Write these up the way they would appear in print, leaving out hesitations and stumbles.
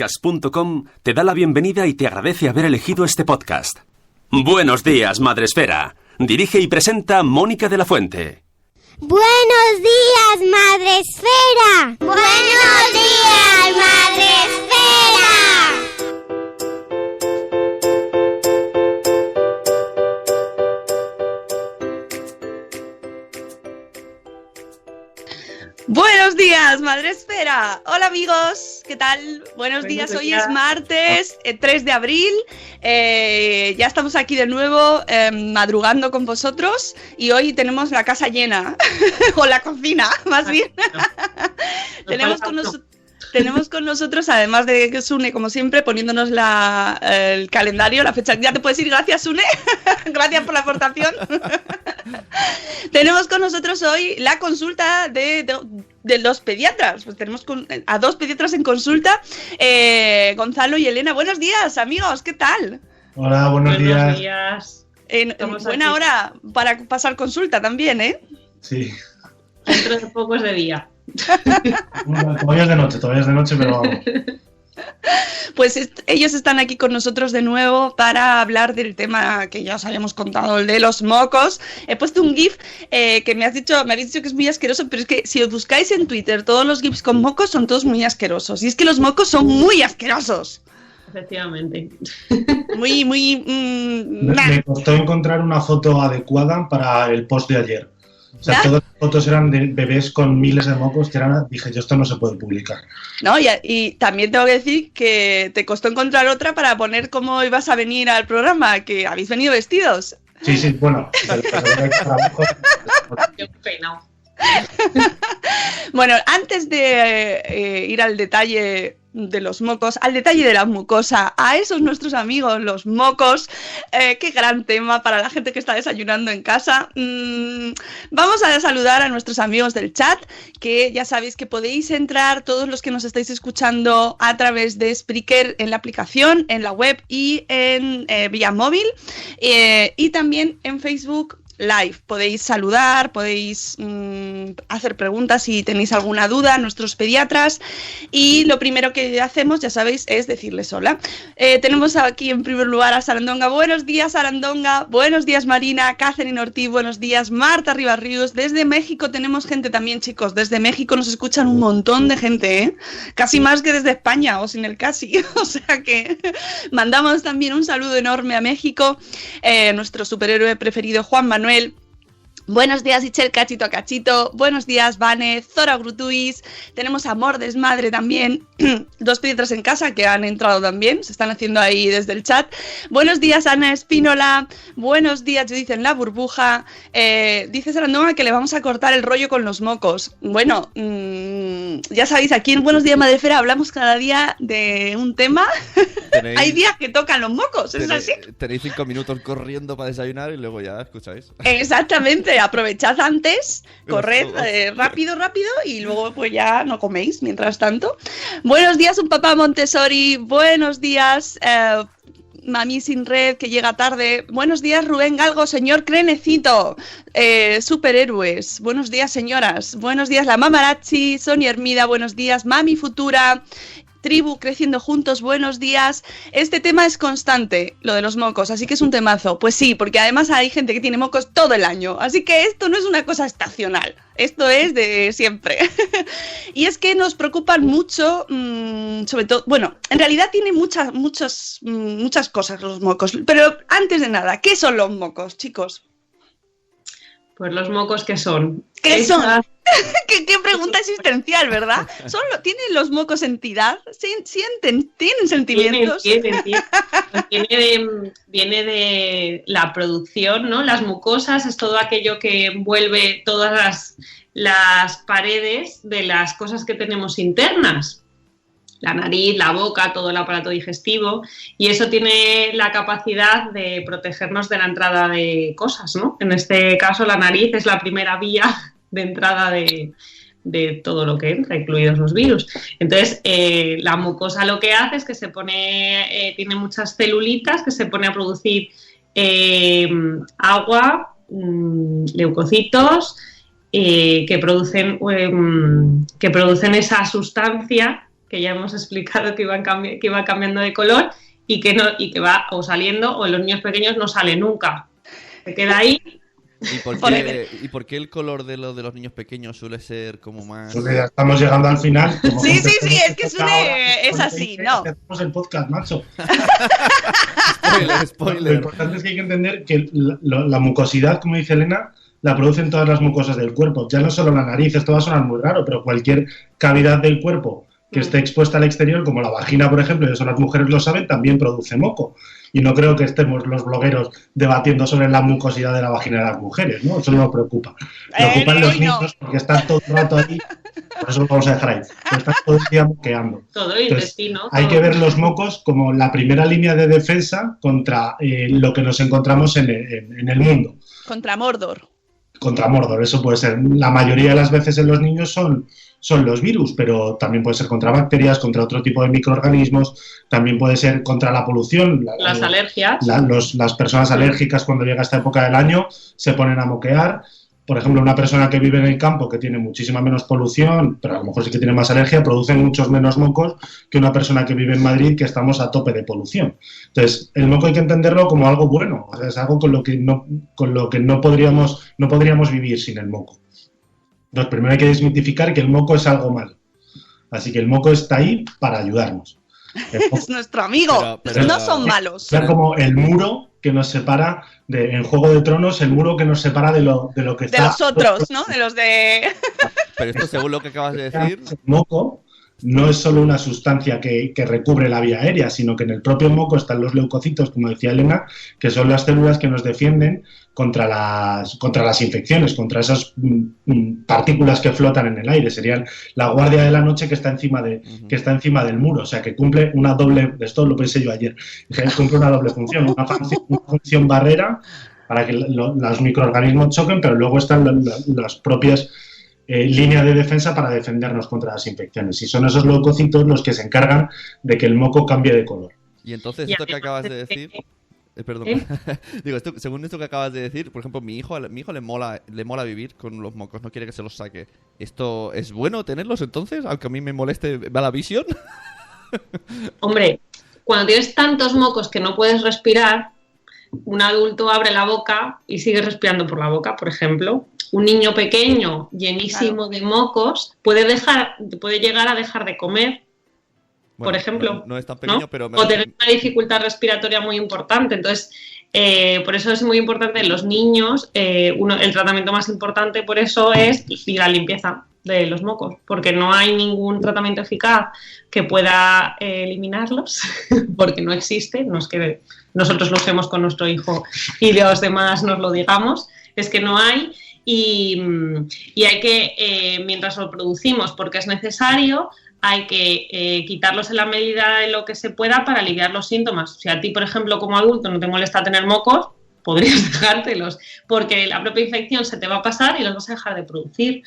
Podcast.com te da la bienvenida y te agradece haber elegido este podcast. Buenos días, Madresfera. Dirige y presenta Mónica de la Fuente. ¡Buenos días, Madresfera! ¡Buenos días, Madresfera! Buenos días, Madresfera. Hola amigos, ¿qué tal? Buenos días, hoy es martes 3 de abril. Ya estamos aquí de nuevo madrugando con vosotros y hoy tenemos la casa llena, o la cocina, más bien. Tenemos con nosotros, además de Sune, como siempre, poniéndonos el calendario, la fecha. Ya te puedes ir, gracias Sune, gracias por la aportación. Tenemos con nosotros hoy la consulta de los pediatras. Pues tenemos a dos pediatras en consulta, Gonzalo y Elena. Buenos días, amigos, ¿qué tal? Hola, buenos días. Buena hora para pasar consulta también, ¿eh? Sí. Dentro de poco es de día. Todavía es de noche, pero vamos. Pues ellos están aquí con nosotros de nuevo para hablar del tema que ya os habíamos contado, el de los mocos. He puesto un GIF que me habéis dicho que es muy asqueroso, pero es que si os buscáis en Twitter, todos los GIFs con mocos son todos muy asquerosos. Y es que los mocos son muy asquerosos. Efectivamente. Me costó encontrar una foto adecuada para el post de ayer. O sea, todas las fotos eran de bebés con miles de mocos que dije, yo esto no se puede publicar. No, y también tengo que decir que te costó encontrar otra para poner cómo ibas a venir al programa, que habéis venido vestidos. Sí, bueno. Qué pena. Bueno, antes de ir al detalle de los mocos, al detalle de la mucosa, a esos nuestros amigos, los mocos, qué gran tema para la gente que está desayunando en casa. Vamos a saludar a nuestros amigos del chat, que ya sabéis que podéis entrar, todos los que nos estáis escuchando a través de Spreaker en la aplicación, en la web y en vía móvil, y también en Facebook Live. Podéis saludar, podéis hacer preguntas si tenéis alguna duda a nuestros pediatras, y lo primero que hacemos, ya sabéis, es decirles hola. Tenemos aquí en primer lugar a Sarandonga. Buenos días, Sarandonga. Buenos días, Marina. Catherine Ortiz, buenos días. Marta Ribarrius. Desde México tenemos gente también, chicos. Desde México nos escuchan un montón de gente, ¿eh? Casi más que desde España, o sin el casi. O sea que mandamos también un saludo enorme a México. Nuestro superhéroe preferido, Juan Manuel. Buenos días, Ichel Cachito a Cachito. Buenos días, Vane, Zora Grutuis. Tenemos Amor Desmadre también. Dos pediatras en casa que han entrado también. Se están haciendo ahí desde el chat. Buenos días, Ana Espínola. Buenos días, Judith en la burbuja. Dice Sarandonga que le vamos a cortar el rollo con los mocos. Bueno, ya sabéis, aquí en Buenos días, Madresfera hablamos cada día de un tema. Hay días que tocan los mocos, ¿es así? Tenéis 5 minutos corriendo para desayunar y luego ya escucháis. Exactamente. Aprovechad antes, corred rápido y luego pues ya no coméis mientras tanto. Buenos días, un papá Montessori. Buenos días, Mami sin red, que llega tarde. Buenos días, Rubén Galgo, señor Crenecito, superhéroes. Buenos días, señoras. Buenos días, la Mamarachi, Sonia Hermida. Buenos días, Mami Futura. Tribu Creciendo Juntos, buenos días. Este tema es constante, lo de los mocos, así que es un temazo. Pues sí, porque además hay gente que tiene mocos todo el año, así que esto no es una cosa estacional, esto es de siempre. Y es que nos preocupan mucho, sobre todo, bueno, en realidad tiene muchas cosas los mocos, pero antes de nada, ¿qué son los mocos, chicos? Pues los mocos, ¿qué son? ¿Qué son? ¿Qué pregunta existencial, ¿verdad? ¿Tienen los mocos entidad? ¿Sienten? ¿Tienen sentimientos? Viene de la producción, ¿no? Las mucosas es todo aquello que envuelve todas las paredes de las cosas que tenemos internas. La nariz, la boca, todo el aparato digestivo, y eso tiene la capacidad de protegernos de la entrada de cosas, ¿no? En este caso, la nariz es la primera vía de entrada de todo lo que entra, incluidos los virus. Entonces, la mucosa lo que hace es que tiene muchas celulitas que se pone a producir agua, leucocitos, que producen esa sustancia que ya hemos explicado que iba cambiando de color y que va o saliendo, o en los niños pequeños no sale nunca. Se queda ahí. ¿Y por qué el color de los niños pequeños suele ser como más...? Porque ya estamos llegando al final. Sí, es que es así, ¿no? Hacemos el podcast, macho. Spoiler. Lo importante es que hay que entender que la mucosidad, como dice Elena, la producen todas las mucosas del cuerpo. Ya no solo la nariz, esto va a sonar muy raro, pero cualquier cavidad del cuerpo que esté expuesta al exterior, como la vagina, por ejemplo, y eso las mujeres lo saben, también produce moco. Y no creo que estemos los blogueros debatiendo sobre la mucosidad de la vagina de las mujeres, ¿no? Eso no nos preocupa. Preocupan los niños porque están todo el rato ahí, por eso lo vamos a dejar ahí. Pero están todo el día moqueando. Todo el intestino. Hay que ver los mocos como la primera línea de defensa contra lo que nos encontramos en el mundo. Contra Mordor. Contra Mordor, eso puede ser. La mayoría de las veces en los niños son los virus, pero también puede ser contra bacterias, contra otro tipo de microorganismos, también puede ser contra la polución. Las alergias. Las personas alérgicas cuando llega esta época del año se ponen a moquear. Por ejemplo, una persona que vive en el campo que tiene muchísima menos polución, pero a lo mejor sí que tiene más alergia, produce muchos menos mocos que una persona que vive en Madrid que estamos a tope de polución. Entonces, el moco hay que entenderlo como algo bueno, o sea, es algo con lo que no podríamos vivir sin el moco. Entonces, primero hay que desmitificar que el moco es algo malo. Así que el moco está ahí para ayudarnos. Es nuestro amigo. Pero no son malos. Es como el muro que nos separa en Juego de Tronos, el muro que nos separa de lo que está... De los otros, ¿no? De los de... Pero esto, según lo que acabas de decir... El moco no es solo una sustancia que recubre la vía aérea, sino que en el propio moco están los leucocitos, como decía Elena, que son las células que nos defienden contra las infecciones, contra esas partículas que flotan en el aire. Serían la guardia de la noche que está encima del muro, o sea, que cumple una doble... Esto lo pensé yo ayer. Cumple una doble función, una función barrera para que los microorganismos choquen, pero luego están las propias... línea de defensa para defendernos contra las infecciones. Y son esos leucocitos los que se encargan de que el moco cambie de color. Y entonces, esto que acabas de decir... perdón. Digo, según esto que acabas de decir, por ejemplo, mi hijo le mola vivir con los mocos, no quiere que se los saque. ¿Esto es bueno tenerlos entonces? Aunque a mí me moleste la visión. Hombre, cuando tienes tantos mocos que no puedes respirar, un adulto abre la boca y sigue respirando por la boca, por ejemplo. Un niño pequeño, llenísimo de mocos, puede llegar a dejar de comer, por ejemplo. No es tan pequeño, pero... O tener una dificultad respiratoria muy importante. Entonces, por eso es muy importante en los niños, el tratamiento más importante por eso es la limpieza de los mocos, porque no hay ningún tratamiento eficaz que pueda eliminarlos, porque no existe, no es que nosotros lo hacemos con nuestro hijo y los demás nos lo digamos, es que no hay. Y hay que, mientras lo producimos, porque es necesario, hay que quitarlos en la medida de lo que se pueda para aliviar los síntomas. Si a ti, por ejemplo, como adulto no te molesta tener mocos, podrías dejártelos, porque la propia infección se te va a pasar y los vas a dejar de producir.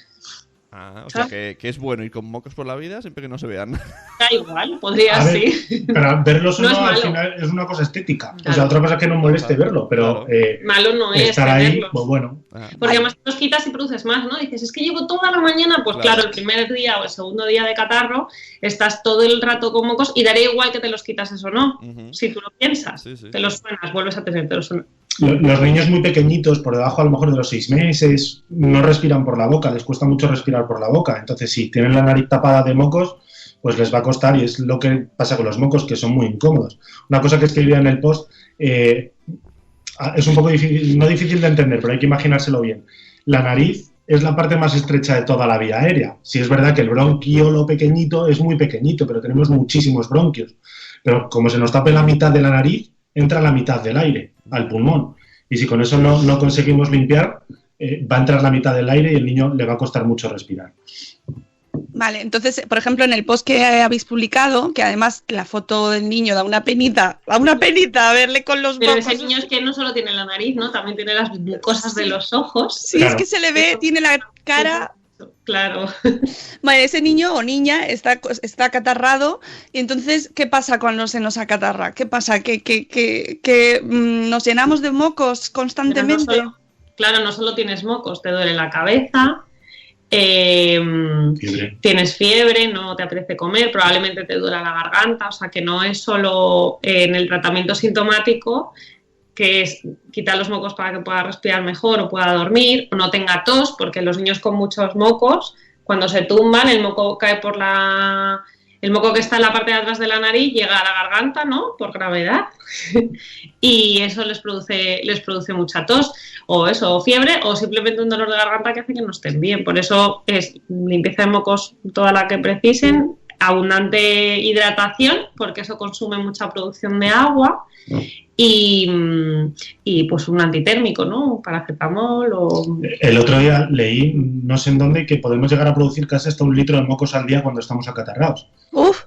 O sea, que es bueno ir con mocos por la vida siempre que no se vean. Da igual, podría sí. Pero verlos no al final es una cosa estética. Claro. O sea, otra cosa que no moleste verlo, pero malo no es estar ahí, tenerlos. pues bueno. Porque además los quitas y produces más, ¿no? Dices, es que llevo toda la mañana, pues claro, el primer día o el segundo día de catarro, estás todo el rato con mocos y daría igual que te los quitases o no. Si tú lo piensas, sí. te los suenas, vuelves a tener, te los suenas. Los niños muy pequeñitos, por debajo a lo mejor de los 6 meses, no respiran por la boca, les cuesta mucho respirar por la boca. Entonces, si tienen la nariz tapada de mocos, pues les va a costar, y es lo que pasa con los mocos, que son muy incómodos. Una cosa que escribía en el post, es un poco difícil, no difícil de entender, pero hay que imaginárselo bien. La nariz es la parte más estrecha de toda la vía aérea. Sí es verdad que el bronquiolo pequeñito es muy pequeñito, pero tenemos muchísimos bronquios. Pero como se nos tape la mitad de la nariz, entra la mitad del aire al pulmón. Y si con eso no conseguimos limpiar, va a entrar la mitad del aire y el niño le va a costar mucho respirar. Vale, entonces, por ejemplo, en el post que habéis publicado, que además la foto del niño da una penita a verle con los Pero mocos. ese niño es que no solo tiene la nariz, ¿no? También tiene las mucosas de los ojos. Sí, claro. Es que se le ve, tiene la cara... Claro. Vale, ese niño o niña está acatarrado, y entonces, ¿qué pasa cuando se nos acatarra? ¿Qué pasa? ¿Que nos llenamos de mocos constantemente? No solo tienes mocos, te duele la cabeza, tienes fiebre, no te apetece comer, probablemente te duela la garganta, o sea que no es solo en el tratamiento sintomático, que es quitar los mocos para que pueda respirar mejor o pueda dormir, o no tenga tos, porque los niños con muchos mocos, cuando se tumban, el moco cae por el moco que está en la parte de atrás de la nariz llega a la garganta, ¿no? Por gravedad. Y eso les produce mucha tos, o fiebre, o simplemente un dolor de garganta que hace que no estén bien. Por eso es limpieza de mocos toda la que precisen, abundante hidratación, porque eso consume mucha producción de agua, y pues un antitérmico, ¿no? Paracetamol o... El otro día leí, no sé en dónde, que podemos llegar a producir casi hasta 1 litro de mocos al día cuando estamos acatarrados. Uf.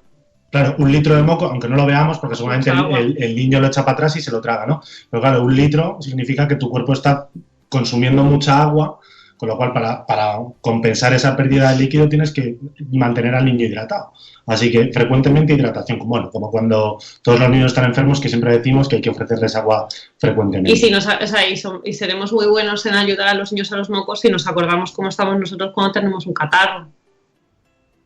Claro, 1 litro de moco, aunque no lo veamos, porque seguramente el niño lo echa para atrás y se lo traga, ¿no? Pero claro, 1 litro significa que tu cuerpo está consumiendo mucha agua, con lo cual para compensar esa pérdida de líquido tienes que mantener al niño hidratado. Así que frecuentemente hidratación, como cuando todos los niños están enfermos, que siempre decimos que hay que ofrecerles agua frecuentemente. Y seremos muy buenos en ayudar a los niños a los mocos si nos acordamos cómo estamos nosotros cuando tenemos un catarro.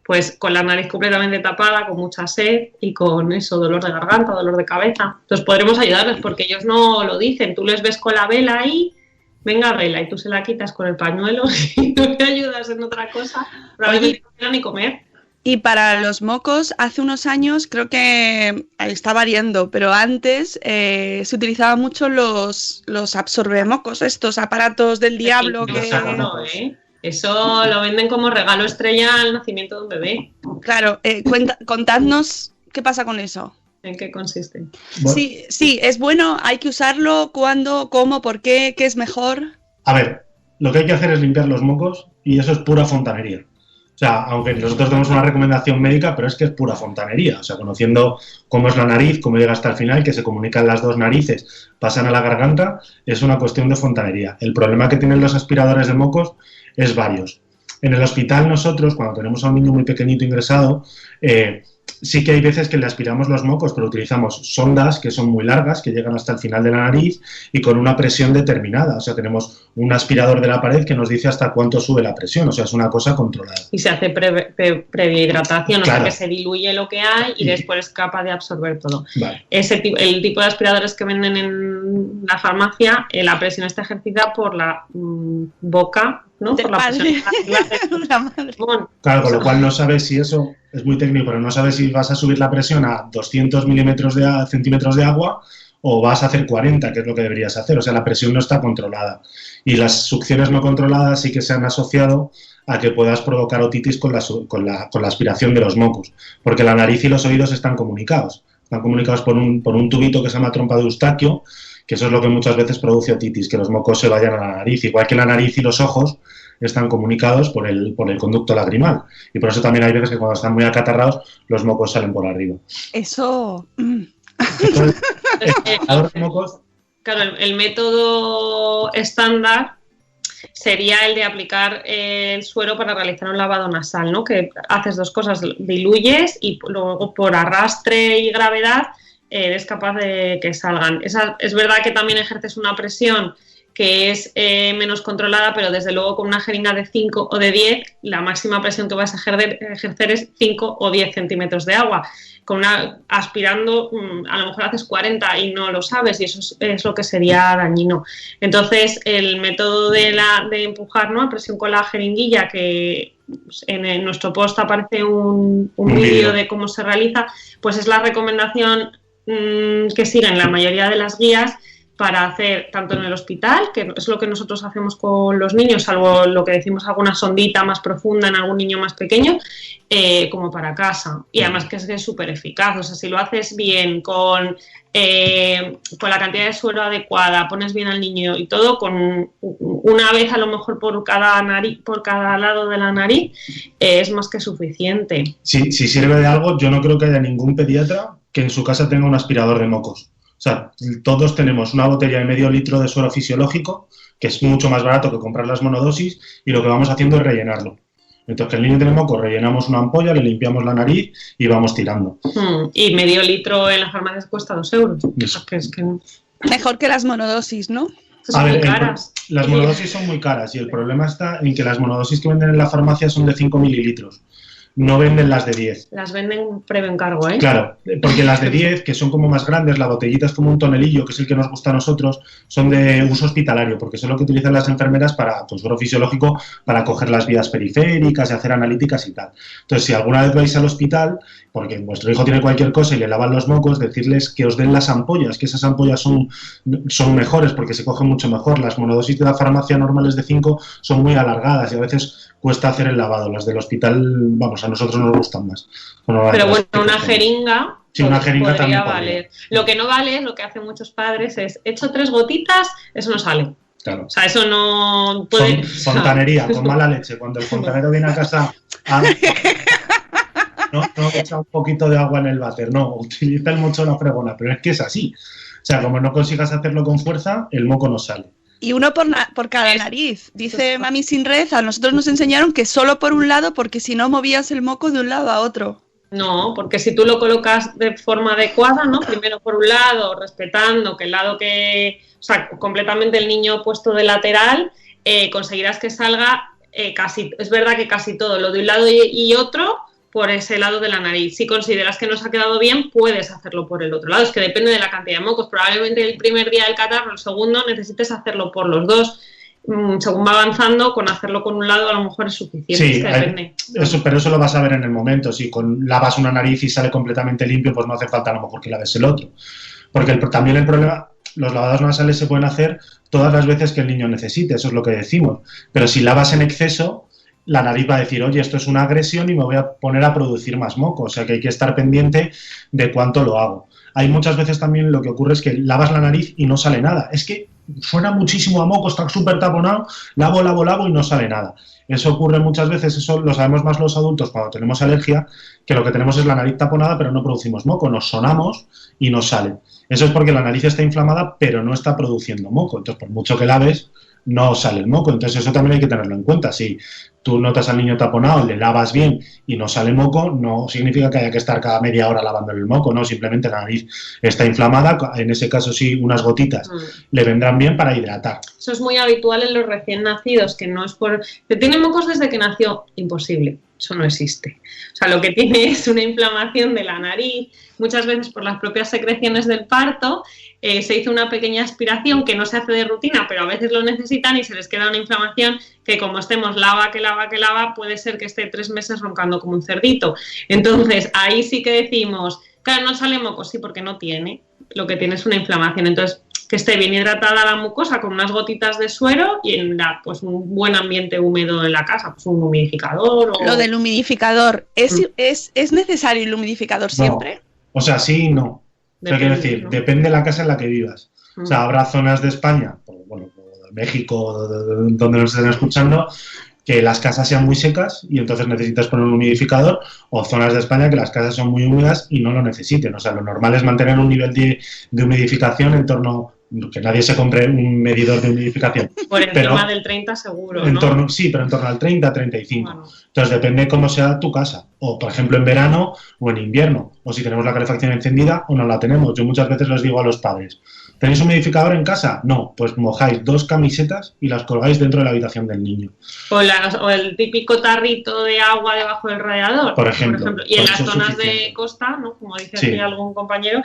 Pues con la nariz completamente tapada, con mucha sed y con eso, dolor de garganta, dolor de cabeza. Entonces podremos ayudarles porque ellos no lo dicen. Tú les ves con la vela ahí, venga vela, y tú se la quitas con el pañuelo y no te ayudas en otra cosa. Probablemente no quieran ni comer. Y para los mocos, hace unos años, creo que está variando, pero antes se utilizaban mucho los absorbemocos, estos aparatos del diablo que... Eso lo venden como regalo estrella al nacimiento de un bebé. Claro, contadnos qué pasa con eso. ¿En qué consiste? Bueno. Sí, es bueno, hay que usarlo, cuándo, cómo, por qué, qué es mejor. A ver, lo que hay que hacer es limpiar los mocos y eso es pura fontanería. O sea, aunque nosotros tenemos una recomendación médica, pero es que es pura fontanería. O sea, conociendo cómo es la nariz, cómo llega hasta el final, que se comunican las dos narices, pasan a la garganta, es una cuestión de fontanería. El problema que tienen los aspiradores de mocos es varios. En el hospital nosotros, cuando tenemos a un niño muy pequeñito ingresado, sí que hay veces que le aspiramos los mocos, pero utilizamos sondas que son muy largas, que llegan hasta el final de la nariz y con una presión determinada. O sea, tenemos un aspirador de la pared que nos dice hasta cuánto sube la presión. O sea, es una cosa controlada. Y se hace previa hidratación, claro. O sea, que se diluye lo que hay y después es capaz de absorber todo. Vale. El tipo de aspiradores que venden en la farmacia, la presión está ejercida por la boca, ¿no? Por la presión. Claro, con lo cual no sabes si eso es muy técnico, pero no sabes si vas a subir la presión a 200 centímetros de agua o vas a hacer 40, que es lo que deberías hacer. O sea, la presión no está controlada. Y las succiones no controladas sí que se han asociado a que puedas provocar otitis con la aspiración de los mocos, porque la nariz y los oídos están comunicados. Están comunicados por un tubito que se llama trompa de Eustaquio, que eso es lo que muchas veces produce otitis, que los mocos se vayan a la nariz. Igual que la nariz y los ojos están comunicados por el conducto lagrimal. Y por eso también hay veces que cuando están muy acatarrados, los mocos salen por arriba. Eso... Entonces, mocos... Claro, el método estándar sería el de aplicar el suero para realizar un lavado nasal, ¿no? Que haces dos cosas, diluyes y luego por arrastre y gravedad eres capaz de que salgan. Es verdad que también ejerces una presión que es menos controlada, pero desde luego con una jeringa de 5 o de 10, la máxima presión que vas a ejercer es 5 o 10 centímetros de agua. Aspirando, a lo mejor haces 40 y no lo sabes, y eso es lo que sería dañino. Entonces, el método de empujar, ¿no?, a presión con la jeringuilla, que en nuestro post aparece un vídeo de cómo se realiza, pues es la recomendación que siguen la mayoría de las guías para hacer tanto en el hospital, que es lo que nosotros hacemos con los niños, salvo lo que decimos alguna sondita más profunda en algún niño más pequeño, como para casa. Y además que es súper eficaz. O sea, si lo haces bien, con la cantidad de suero adecuada, pones bien al niño y todo, con una vez a lo mejor por cada lado de la nariz, es más que suficiente. Si sirve de algo, yo no creo que haya ningún pediatra que en su casa tenga un aspirador de mocos. O sea, todos tenemos una botella de medio litro de suero fisiológico, que es mucho más barato que comprar las monodosis, y lo que vamos haciendo es rellenarlo. Entonces, que el niño tiene moco, rellenamos una ampolla, le limpiamos la nariz y vamos tirando. Y medio litro en las farmacias cuesta 2 euros. Eso. Es que... Mejor que las monodosis, ¿no? A ver, caras. Las monodosis son muy caras y el problema está en que las monodosis que venden en la farmacia son de 5 mililitros. No venden las de 10. Las venden previo encargo, ¿eh? Claro, porque las de 10, que son como más grandes, la botellita es como un tonelillo, que es el que nos gusta a nosotros, son de uso hospitalario, porque son lo que utilizan las enfermeras para, pues, suero fisiológico, para coger las vías periféricas y hacer analíticas y tal. Entonces, si alguna vez vais al hospital, porque vuestro hijo tiene cualquier cosa y le lavan los mocos, decirles que os den las ampollas, que esas ampollas son mejores porque se cogen mucho mejor. Las monodosis de la farmacia normales de 5 son muy alargadas y a veces cuesta hacer el lavado. Las del hospital, vamos, a nosotros nos gustan más. Pero bueno, una jeringa, sí, una jeringa podría valer. Lo que no vale, lo que hacen muchos padres es, hecho 3 gotitas, eso no sale. Claro. O sea, eso no puede... Fontanería, con mala leche. Cuando el fontanero viene a casa... No echa un poquito de agua en el váter, no, utiliza el mocho de la fregona, pero es que es así. O sea, como no consigas hacerlo con fuerza, el moco no sale. Y uno por cada nariz. Dice Mami Sin Red, a nosotros nos enseñaron que solo por un lado, porque si no movías el moco de un lado a otro. No, porque si tú lo colocas de forma adecuada, ¿no? Primero por un lado, respetando que el lado que... O sea, completamente el niño puesto de lateral, conseguirás que salga casi... Es verdad que casi todo, lo de un lado y otro... por ese lado de la nariz. Si consideras que no se ha quedado bien, puedes hacerlo por el otro lado. Es que depende de la cantidad de mocos. Probablemente el primer día del catarro, el segundo, necesites hacerlo por los dos. Según va avanzando, con hacerlo con un lado a lo mejor es suficiente. Sí, es que depende. Pero eso lo vas a ver en el momento. Si lavas una nariz y sale completamente limpio, pues no hace falta a lo mejor que laves el otro. Porque también el problema... Los lavados nasales se pueden hacer todas las veces que el niño necesite, eso es lo que decimos. Pero si lavas en exceso... la nariz va a decir, oye, esto es una agresión y me voy a poner a producir más moco. O sea que hay que estar pendiente de cuánto lo hago. Hay muchas veces también lo que ocurre es que lavas la nariz y no sale nada. Es que suena muchísimo a moco, está súper taponado, lavo y no sale nada. Eso ocurre muchas veces, eso lo sabemos más los adultos cuando tenemos alergia, que lo que tenemos es la nariz taponada pero no producimos moco, nos sonamos y no sale. Eso es porque la nariz está inflamada pero no está produciendo moco. Entonces, por mucho que laves, no sale el moco. Entonces eso también hay que tenerlo en cuenta. Si tú notas al niño taponado, le lavas bien y no sale moco, no significa que haya que estar cada media hora lavándole el moco, no, simplemente la nariz está inflamada. En ese caso sí, unas gotitas le vendrán bien para hidratar. Eso es muy habitual en los recién nacidos, que no es por... que tiene mocos desde que nació, imposible, eso no existe. O sea, lo que tiene es una inflamación de la nariz, muchas veces por las propias secreciones del parto. Se hizo una pequeña aspiración que no se hace de rutina, pero a veces lo necesitan y se les queda una inflamación que, como estemos lava, puede ser que esté 3 meses roncando como un cerdito. Entonces, ahí sí que decimos, claro, no sale moco, sí, porque no tiene, lo que tiene es una inflamación. Entonces, que esté bien hidratada la mucosa con unas gotitas de suero y en pues un buen ambiente húmedo en la casa, pues un humidificador. Lo del humidificador, ¿es necesario el humidificador siempre? No. O sea, sí y no. Depende, quiero decir, ¿no? Depende de la casa en la que vivas. O sea, habrá zonas de España, bueno, México, donde nos estén escuchando, que las casas sean muy secas y entonces necesitas poner un humidificador, o zonas de España que las casas son muy húmedas y no lo necesiten. O sea, lo normal es mantener un nivel de humidificación en torno... que nadie se compre un medidor de humidificación. Por encima del 30 seguro, ¿no? Sí, pero en torno al 30, 35. Bueno. Entonces depende cómo sea tu casa. O, por ejemplo, en verano o en invierno. O si tenemos la calefacción encendida o no la tenemos. Yo muchas veces les digo a los padres, ¿tenéis un humidificador en casa? No, pues mojáis 2 camisetas y las colgáis dentro de la habitación del niño. O el típico tarrito de agua debajo del radiador. Por ejemplo. Y en las zonas de costa, ¿no? Como dice aquí algún compañero,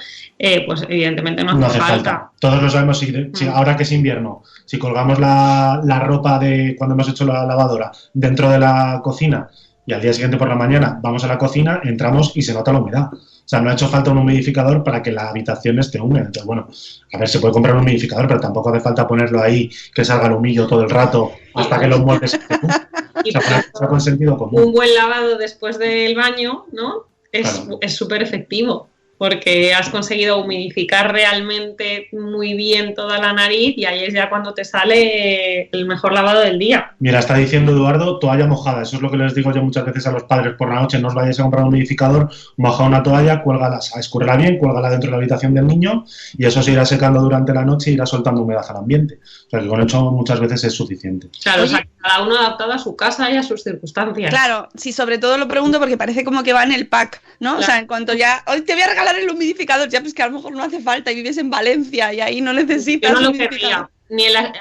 pues evidentemente no hace falta. Todos lo sabemos, si ahora que es invierno, si colgamos la ropa de cuando hemos hecho la lavadora dentro de la cocina y al día siguiente por la mañana vamos a la cocina, entramos y se nota la humedad. O sea, no ha hecho falta un humidificador para que la habitación esté húmeda. Entonces, bueno, a ver, se puede comprar un humidificador, pero tampoco hace falta ponerlo ahí, que salga el humillo todo el rato hasta que los muebles... O sea, con sentido común. Un buen lavado después del baño, ¿no? Es súper efectivo, porque has conseguido humidificar realmente muy bien toda la nariz y ahí es ya cuando te sale el mejor lavado del día. Mira, está diciendo Eduardo, toalla mojada. Eso es lo que les digo yo muchas veces a los padres por la noche. No os vayáis a comprar un humidificador, moja una toalla, cuélgala, escúrrela bien, cuélgala dentro de la habitación del niño y eso se irá secando durante la noche y irá soltando humedad al ambiente. O sea, que con eso muchas veces es suficiente. Claro, o sea, cada uno adaptado a su casa y a sus circunstancias. Claro, sí, sobre todo lo pregunto porque parece como que va en el pack, ¿no? Claro. O sea, en cuanto ya, hoy te voy a regalar el humidificador, ya pues que a lo mejor no hace falta y vives en Valencia y ahí no necesitas. Yo no lo querría.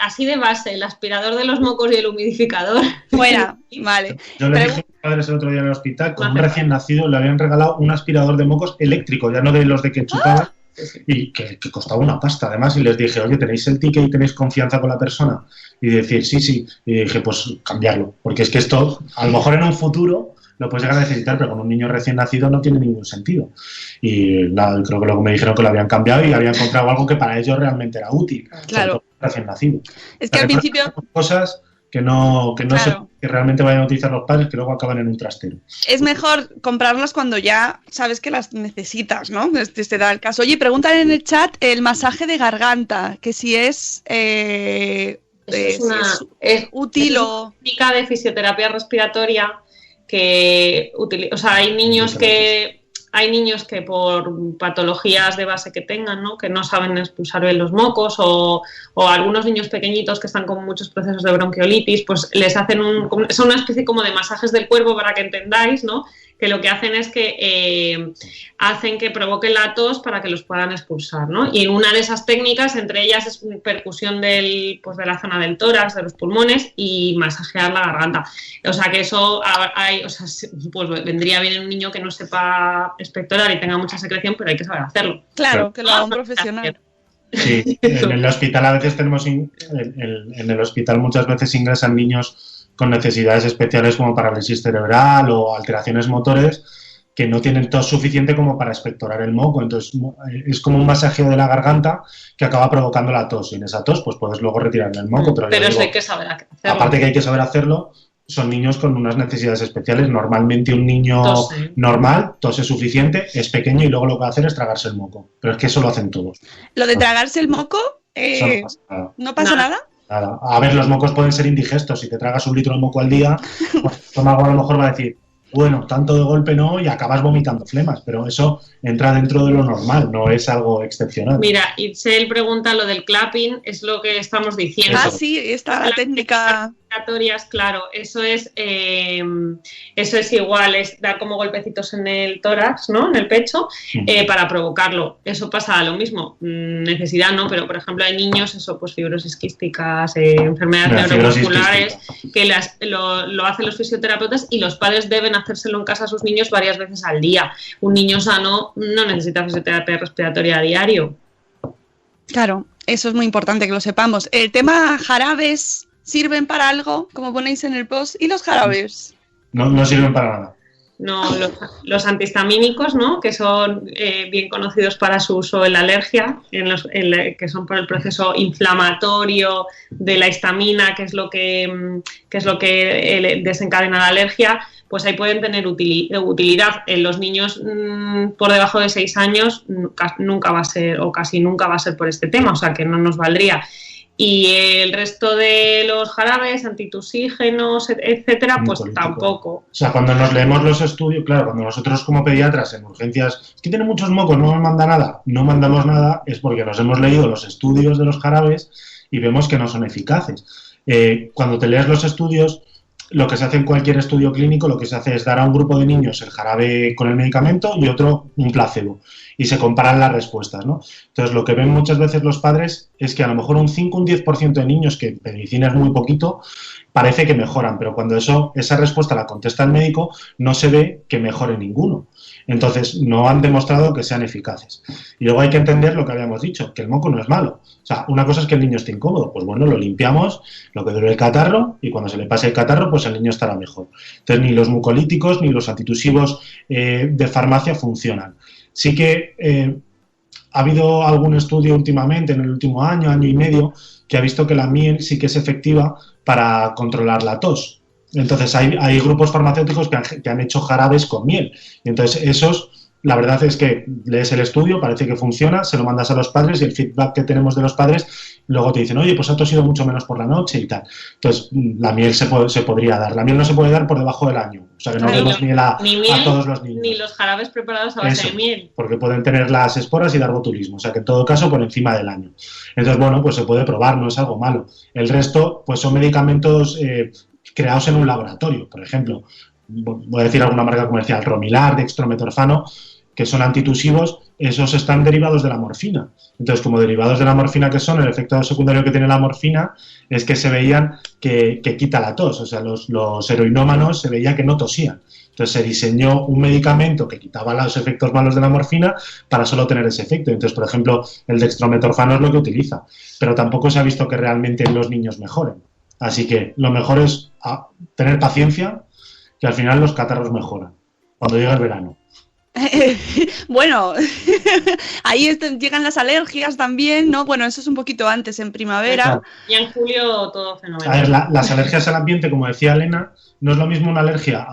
así de base, el aspirador de los mocos y el humidificador. Fuera, vale. Yo le dije a mis padres el otro día en el hospital, con un recién nacido le habían regalado un aspirador de mocos eléctrico, ya no de los de que chupaban, y que costaba una pasta además, y les dije, oye, ¿tenéis el ticket y tenéis confianza con la persona? Y decir, sí, y dije, pues cambiarlo, porque es que esto, a lo mejor en un futuro lo puedes llegar a necesitar, pero con un niño recién nacido no tiene ningún sentido. Y creo que luego me dijeron que lo habían cambiado y habían comprado algo que para ellos realmente era útil. Claro. Recién nacido. Es que al principio... Cosas que Claro. que realmente vayan a utilizar los padres, que luego acaban en un trastero. Es mejor comprarlas cuando ya sabes que las necesitas, ¿no? Este da el caso. Oye, preguntan en el chat el masaje de garganta, que si es... Es útil o... una técnica de fisioterapia respiratoria que hay niños que por patologías de base que tengan, ¿no? Que no saben expulsar bien los mocos, o algunos niños pequeñitos que están con muchos procesos de bronquiolitis, pues les hacen son una especie como de masajes del cuerpo, para que entendáis, ¿no? Que lo que hacen es que hacen que provoquen la tos para que los puedan expulsar, ¿no? Y una de esas técnicas, entre ellas, es percusión de la zona del tórax, de los pulmones, y masajear la garganta. O sea que eso pues vendría bien en un niño que no sepa expectorar y tenga mucha secreción, pero hay que saber hacerlo. Claro, que lo haga un profesional. Sí, en el hospital a veces en el hospital muchas veces ingresan niños con necesidades especiales como parálisis cerebral o alteraciones motores que no tienen tos suficiente como para expectorar el moco. Entonces es como un masajeo de la garganta que acaba provocando la tos, y en esa tos pues puedes luego retirarle el moco. Pero eso hay que saber hacerlo. Aparte que hay que saber hacerlo, son niños con unas necesidades especiales. Normalmente un niño normal, tose suficiente, es pequeño y luego lo que va a hacer es tragarse el moco. Pero es que eso lo hacen todos. Lo de tragarse el moco, ¿no pasa nada? Nada. A ver, los mocos pueden ser indigestos. Si te tragas 1 litro de moco al día, pues el estómago a lo mejor va a decir, bueno, tanto de golpe no, y acabas vomitando flemas, pero eso entra dentro de lo normal, no es algo excepcional. Mira, Itzel pregunta lo del clapping, es lo que estamos diciendo. Ah, sí, esta técnica... Claro, eso es igual, es dar como golpecitos en el tórax, ¿no? En el pecho, para provocarlo. Eso pasa lo mismo, necesidad no, pero por ejemplo hay niños, pues fibrosis quísticas, enfermedades neuromusculares, que lo hacen los fisioterapeutas, y los padres deben hacérselo en casa a sus niños varias veces al día. Un niño sano no necesita fisioterapia respiratoria a diario. Claro, eso es muy importante que lo sepamos. El tema jarabes... ¿Sirven para algo, como ponéis en el post? ¿Y los jarabes? No sirven para nada. No, los antihistamínicos, ¿no? Que son bien conocidos para su uso en la alergia, que son por el proceso inflamatorio de la histamina, que es lo que desencadena la alergia, pues ahí pueden tener utilidad. En los niños por debajo de 6 años nunca va a ser, o casi nunca va a ser por este tema, o sea que no nos valdría. Y el resto de los jarabes, antitusígenos, etcétera, pues tampoco. O sea, cuando nos leemos los estudios, claro, cuando nosotros como pediatras en urgencias, es que tiene muchos mocos, no nos manda nada, no mandamos nada, es porque nos hemos leído los estudios de los jarabes y vemos que no son eficaces. Cuando te lees los estudios, lo que se hace en cualquier estudio clínico, lo que se hace es dar a un grupo de niños el jarabe con el medicamento y otro un placebo, y se comparan las respuestas, ¿no? Entonces, lo que ven muchas veces los padres es que a lo mejor un 5 o un 10% de niños, que en medicina es muy poquito, parece que mejoran, pero cuando esa respuesta la contesta el médico, no se ve que mejore ninguno. Entonces, no han demostrado que sean eficaces. Y luego hay que entender lo que habíamos dicho, que el moco no es malo. O sea, una cosa es que el niño esté incómodo, pues bueno, lo limpiamos, lo que dure el catarro, y cuando se le pase el catarro, pues el niño estará mejor. Entonces, ni los mucolíticos ni los antitusivos de farmacia funcionan. Sí que ha habido algún estudio últimamente, en el último año y medio, que ha visto que la miel sí que es efectiva para controlar la tos. Entonces hay grupos farmacéuticos que han hecho jarabes con miel. Y entonces esos, la verdad es que lees el estudio, parece que funciona, se lo mandas a los padres y el feedback que tenemos de los padres, luego te dicen, oye, pues ha tosido mucho menos por la noche y tal. Entonces la miel se podría dar. La miel no se puede dar por debajo del año. O sea que no demos miel a todos los niños. Ni los jarabes preparados a base de miel. Porque pueden tener las esporas y dar botulismo. O sea que en todo caso por encima del año. Entonces, bueno, pues se puede probar, no es algo malo. El resto, pues son medicamentos creados en un laboratorio. Por ejemplo, voy a decir alguna marca comercial, Romilar, dextrometorfano, que son antitusivos, esos están derivados de la morfina. Entonces, como derivados de la morfina que son, el efecto secundario que tiene la morfina es que se veían que quita la tos. O sea, los heroinómanos se veía que no tosían. Entonces se diseñó un medicamento que quitaba los efectos malos de la morfina para solo tener ese efecto. Entonces, por ejemplo, el dextrometorfano es lo que utiliza. Pero tampoco se ha visto que realmente los niños mejoren. Así que lo mejor es tener paciencia, que al final los catarros mejoran cuando llega el verano. Bueno, ahí llegan las alergias también, ¿no? Bueno, eso es un poquito antes, en primavera. Claro. Y en julio todo fenomenal. A ver, las alergias al ambiente, como decía Elena, no es lo mismo una alergia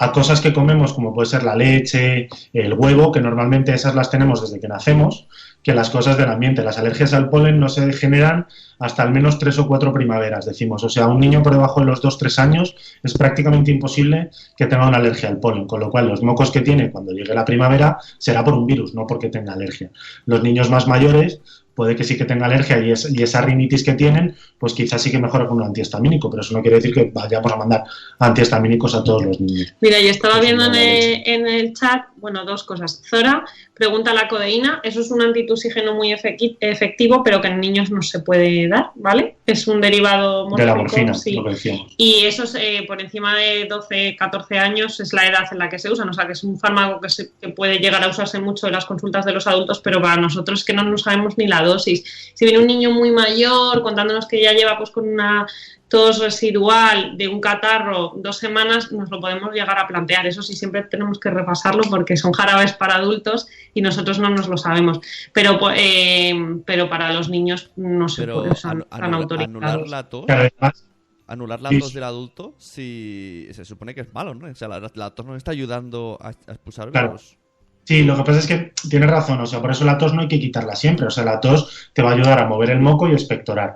a cosas que comemos, como puede ser la leche, el huevo, que normalmente esas las tenemos desde que nacemos, que las cosas del ambiente. Las alergias al polen no se generan hasta al menos 3 o 4 primaveras, decimos. O sea, un niño por debajo de los 2-3 años es prácticamente imposible que tenga una alergia al polen, con lo cual los mocos que tiene cuando llegue la primavera será por un virus, no porque tenga alergia. Los niños más mayores puede que sí que tenga alergia y esa rinitis que tienen, pues quizás sí que mejora con un antihistamínico, pero eso no quiere decir que vayamos a mandar antihistamínicos a todos los niños. Mira, yo estaba viendo en el chat, bueno, 2 cosas. Zora pregunta la codeína, eso es un antitusígeno muy efectivo, pero que en niños no se puede dar, ¿vale? Es un derivado de la morfina, sí. Lo que decíamos. Y eso es, por encima de 12, 14 años es la edad en la que se usan, o sea que es un fármaco que puede llegar a usarse mucho en las consultas de los adultos, pero para nosotros es que no sabemos ni la dosis. Si viene un niño muy mayor contándonos que ya lleva pues con una tos residual de un catarro 2 semanas, nos lo podemos llegar a plantear. Eso sí, siempre tenemos que repasarlo porque son jarabes para adultos y nosotros no nos lo sabemos. Pero para los niños no se puede usar tan autorizados. Anular la tos, Pero además, anular la tos del adulto, si se supone que es malo, ¿no? O sea, la tos nos está ayudando a expulsar virus. Sí, lo que pasa es que tienes razón, o sea, por eso la tos no hay que quitarla siempre, o sea, la tos te va a ayudar a mover el moco y a expectorar,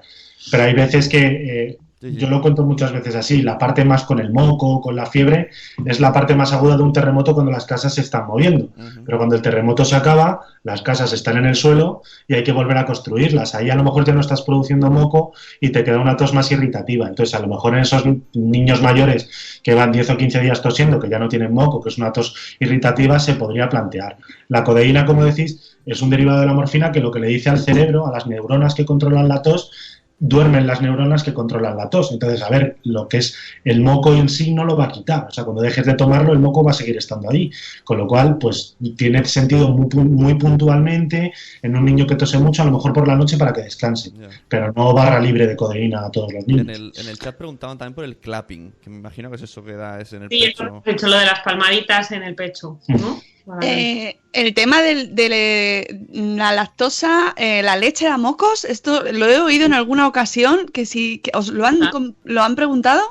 pero hay veces que, yo lo cuento muchas veces así, la parte más con el moco, con la fiebre, es la parte más aguda de un terremoto cuando las casas se están moviendo, pero cuando el terremoto se acaba, las casas están en el suelo y hay que volver a construirlas, ahí a lo mejor ya no estás produciendo moco y te queda una tos más irritativa, entonces a lo mejor en esos niños mayores que van 10 o 15 días tosiendo, que ya no tienen moco, que es una tos irritativa, se podría plantear. La codeína, como decís, es un derivado de la morfina que lo que le dice al cerebro, a las neuronas que controlan la tos, duermen las neuronas que controlan la tos. Entonces, a ver, lo que es el moco en sí no lo va a quitar. O sea, cuando dejes de tomarlo, el moco va a seguir estando ahí. Con lo cual, pues tiene sentido muy puntualmente en un niño que tose mucho, a lo mejor por la noche para que descanse. Yeah. Pero no barra libre de codeína a todos los niños. En el chat preguntaban también por el clapping, que me imagino que es eso que da es en el pecho. Sí, he hecho lo de las palmaditas en el pecho, ¿no? El tema de la lactosa, la leche a mocos, esto lo he oído en alguna ocasión, que si que os lo han preguntado.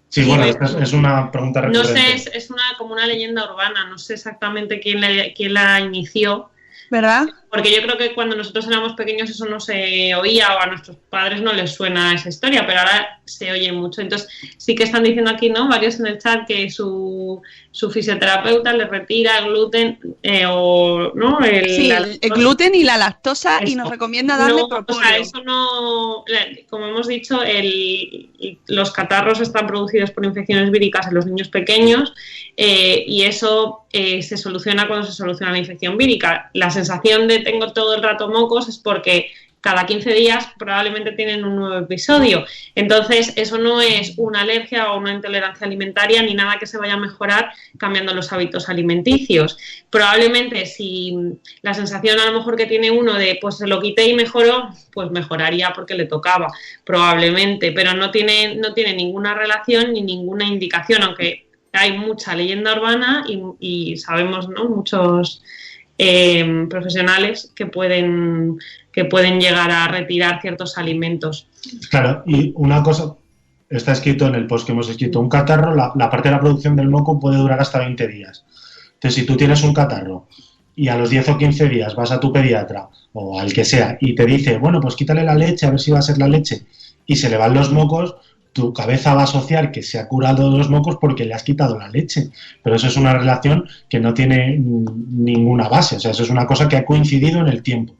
Sí, bueno, es una pregunta recurrente. No sé, es como una leyenda urbana, no sé exactamente quién la inició. ¿Verdad? Porque yo creo que cuando nosotros éramos pequeños eso no se oía o a nuestros padres no les suena esa historia, pero ahora se oye mucho. Entonces sí que están diciendo aquí, ¿no? Varios en el chat que su fisioterapeuta le retira el gluten ¿no? El gluten y la lactosa y nos recomienda darle propóleo. O sea, eso no... Como hemos dicho, los catarros están producidos por infecciones víricas en los niños pequeños y eso se soluciona cuando se soluciona la infección vírica. La sensación de tengo todo el rato mocos es porque cada 15 días probablemente tienen un nuevo episodio. Entonces, eso no es una alergia o una intolerancia alimentaria ni nada que se vaya a mejorar cambiando los hábitos alimenticios. Probablemente si la sensación a lo mejor que tiene uno de pues se lo quité y mejoró, pues mejoraría porque le tocaba, probablemente, pero no tiene ninguna relación ni ninguna indicación, aunque hay mucha leyenda urbana y sabemos, ¿no? Muchos profesionales que pueden llegar a retirar ciertos alimentos. Claro, y una cosa, está escrito en el post que hemos escrito, un catarro, la parte de la producción del moco puede durar hasta 20 días. Entonces, si tú tienes un catarro y a los 10 o 15 días vas a tu pediatra o al que sea y te dice, bueno, pues quítale la leche, a ver si va a ser la leche, y se le van los mocos, tu cabeza va a asociar que se ha curado de los mocos porque le has quitado la leche. Pero eso es una relación que no tiene ninguna base. O sea, eso es una cosa que ha coincidido en el tiempo.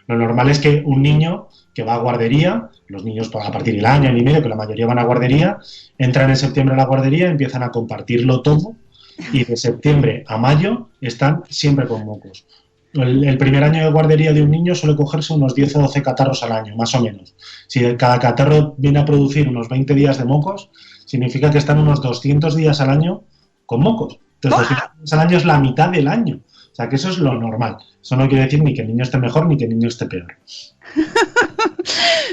Lo normal es que un niño que va a guardería, los niños a partir del año y medio, que la mayoría van a guardería, entran en septiembre a la guardería, empiezan a compartirlo todo y de septiembre a mayo están siempre con mocos. El primer año de guardería de un niño suele cogerse unos 10 o 12 catarros al año, más o menos. Si cada catarro viene a producir unos 20 días de mocos, significa que están unos 200 días al año con mocos. Entonces, 200 días al año es la mitad del año. O sea, que eso es lo normal. Eso no quiere decir ni que el niño esté mejor ni que el niño esté peor.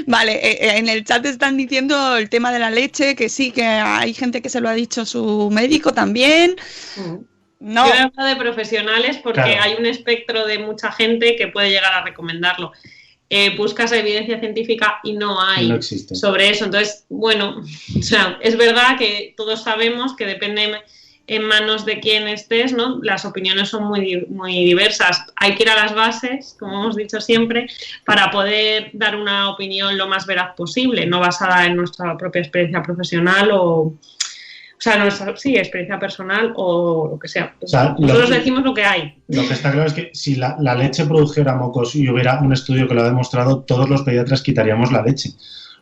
Vale, en el chat están diciendo el tema de la leche, que sí, que hay gente que se lo ha dicho su médico también. No. Yo hablo de profesionales porque Claro. hay un espectro de mucha gente que puede llegar a recomendarlo. Buscas evidencia científica y no hay No existe. sobre eso. Entonces, bueno, o sea, es verdad que todos sabemos que depende en manos de quién estés, ¿no? Las opiniones son muy, muy diversas. Hay que ir a las bases, como hemos dicho siempre, para poder dar una opinión lo más veraz posible, no basada en nuestra propia experiencia profesional o sea, nuestra experiencia personal o lo que sea. O sea, Nosotros decimos lo que hay. Lo que está claro es que si la leche produjera mocos y hubiera un estudio que lo ha demostrado, todos los pediatras quitaríamos la leche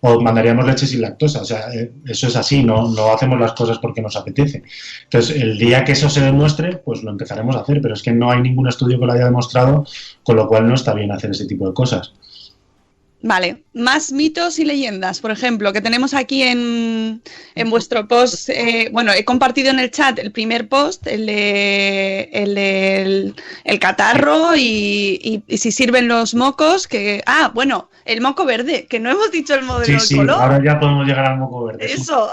o mandaríamos leche sin lactosa. O sea, eso es así, no hacemos las cosas porque nos apetece. Entonces, el día que eso se demuestre, pues lo empezaremos a hacer, pero es que no hay ningún estudio que lo haya demostrado, con lo cual no está bien hacer ese tipo de cosas. Vale, más mitos y leyendas, por ejemplo, que tenemos aquí en vuestro post. Bueno, he compartido en el chat el primer post, el catarro y si sirven los mocos, que... Ah, bueno, el moco verde, que no hemos dicho el modelo Sí, del color. ahora ya podemos llegar al moco verde. Eso.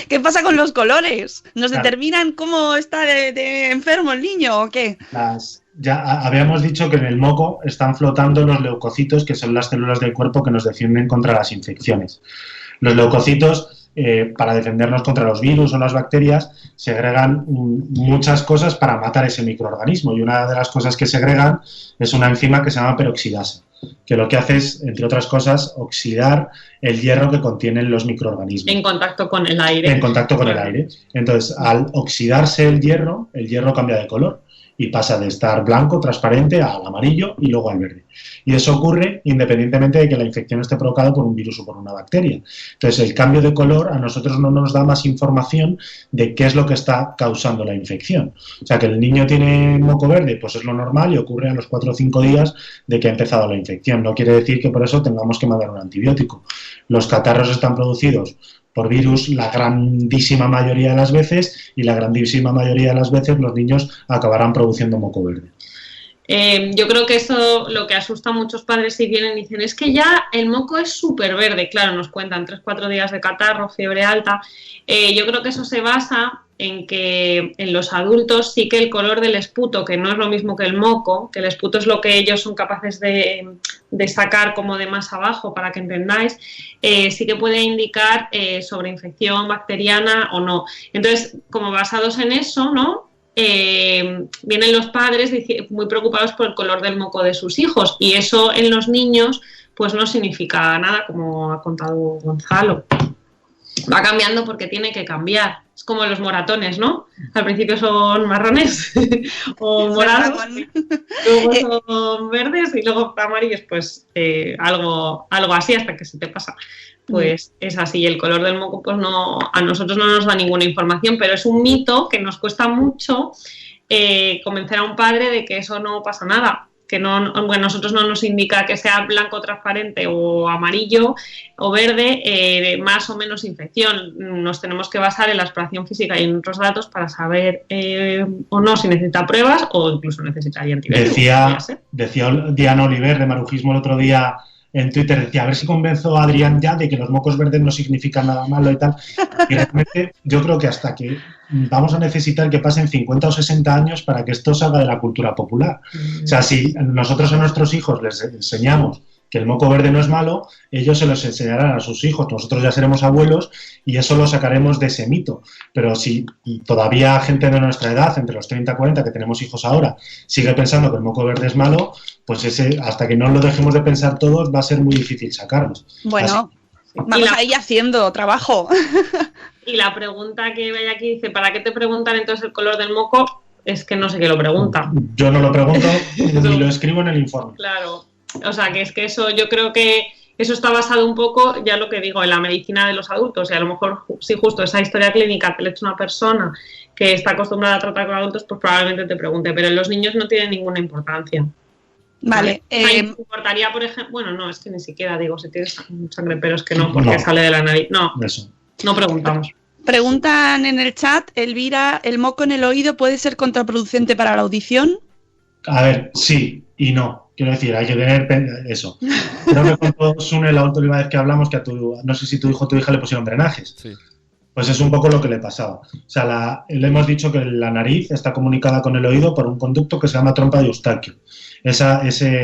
¿Qué pasa con los colores? ¿Nos Claro. determinan cómo está de enfermo el niño o qué? Ya habíamos dicho que en el moco están flotando los leucocitos, que son las células del cuerpo que nos defienden contra las infecciones. Los leucocitos, para defendernos contra los virus o las bacterias, segregan muchas cosas para matar ese microorganismo. Y una de las cosas que segregan es una enzima que se llama peroxidasa, que lo que hace es, entre otras cosas, oxidar el hierro que contienen los microorganismos. En contacto con el aire. En contacto con el aire. Entonces, al oxidarse el hierro cambia de color y pasa de estar blanco, transparente, al amarillo y luego al verde. Y eso ocurre independientemente de que la infección esté provocada por un virus o por una bacteria. Entonces, el cambio de color a nosotros no nos da más información de qué es lo que está causando la infección. O sea, que el niño tiene moco verde, pues es lo normal y ocurre a los 4 o 5 días de que ha empezado la infección. No quiere decir que por eso tengamos que mandar un antibiótico. Los catarros están producidos por virus la grandísima mayoría de las veces y la grandísima mayoría de las veces los niños acabarán produciendo moco verde. Yo creo que eso lo que asusta a muchos padres si vienen y dicen es que ya el moco es súper verde. Claro, nos cuentan 3-4 días de catarro, fiebre alta. Yo creo que eso se basa en que en los adultos sí que el color del esputo, que no es lo mismo que el moco, que el esputo es lo que ellos son capaces de sacar como de más abajo, para que entendáis, sí que puede indicar sobre infección bacteriana o no. Entonces, como basados en eso, ¿no? Vienen los padres muy preocupados por el color del moco de sus hijos y eso en los niños pues no significa nada, como ha contado Gonzalo. Va cambiando porque tiene que cambiar. Es como los moratones, ¿no? Al principio son marrones o morados, luego son verdes y luego amarillos, pues algo así hasta que se te pasa. Pues es así, el color del moco pues no, a nosotros no nos da ninguna información, pero es un mito que nos cuesta mucho convencer a un padre de que eso no pasa nada, que no, bueno, nosotros no nos indica que sea blanco transparente o amarillo o verde, más o menos infección. Nos tenemos que basar en la exploración física y en otros datos para saber o no si necesita pruebas o incluso necesitaría antibióticos. Decía Diana Oliver de Marujismo el otro día en Twitter, decía, a ver si convenzo a Adrián ya de que los mocos verdes no significan nada malo y tal. Y realmente yo creo que hasta que vamos a necesitar que pasen 50 o 60 años para que esto salga de la cultura popular. O sea, si nosotros a nuestros hijos les enseñamos que el moco verde no es malo, ellos se los enseñarán a sus hijos, nosotros ya seremos abuelos y eso lo sacaremos de ese mito. Pero si todavía gente de nuestra edad, entre los 30 y 40, que tenemos hijos ahora, sigue pensando que el moco verde es malo, pues ese, hasta que no lo dejemos de pensar todos, va a ser muy difícil sacarlos. Bueno, vamos ahí haciendo trabajo. Y la pregunta que vaya aquí dice, ¿para qué te preguntan entonces el color del moco? Es que no sé qué lo pregunta. Yo no lo pregunto ni lo escribo en el informe. Claro. O sea, que es que eso yo creo que Eso está basado un poco, ya lo que digo, en la medicina de los adultos. Y a lo mejor, si justo esa historia clínica te le echa una persona que está acostumbrada a tratar con adultos, pues probablemente te pregunte. Pero en los niños no tiene ninguna importancia. Vale. Me importaría, por ejemplo, bueno, no, es que ni siquiera digo si tienes sangre, pero es que no, porque sale de la nariz. No, Eso. no preguntamos. Preguntan en el chat, Elvira, ¿el moco en el oído puede ser contraproducente para la audición? A ver, sí y no. Quiero decir, hay que tener eso. Creo que contó Sune la última vez que hablamos que no sé si tu hijo o tu hija le pusieron drenajes. Sí. Pues es un poco lo que le pasaba. O sea, le hemos dicho que la nariz está comunicada con el oído por un conducto que se llama trompa de Eustaquio.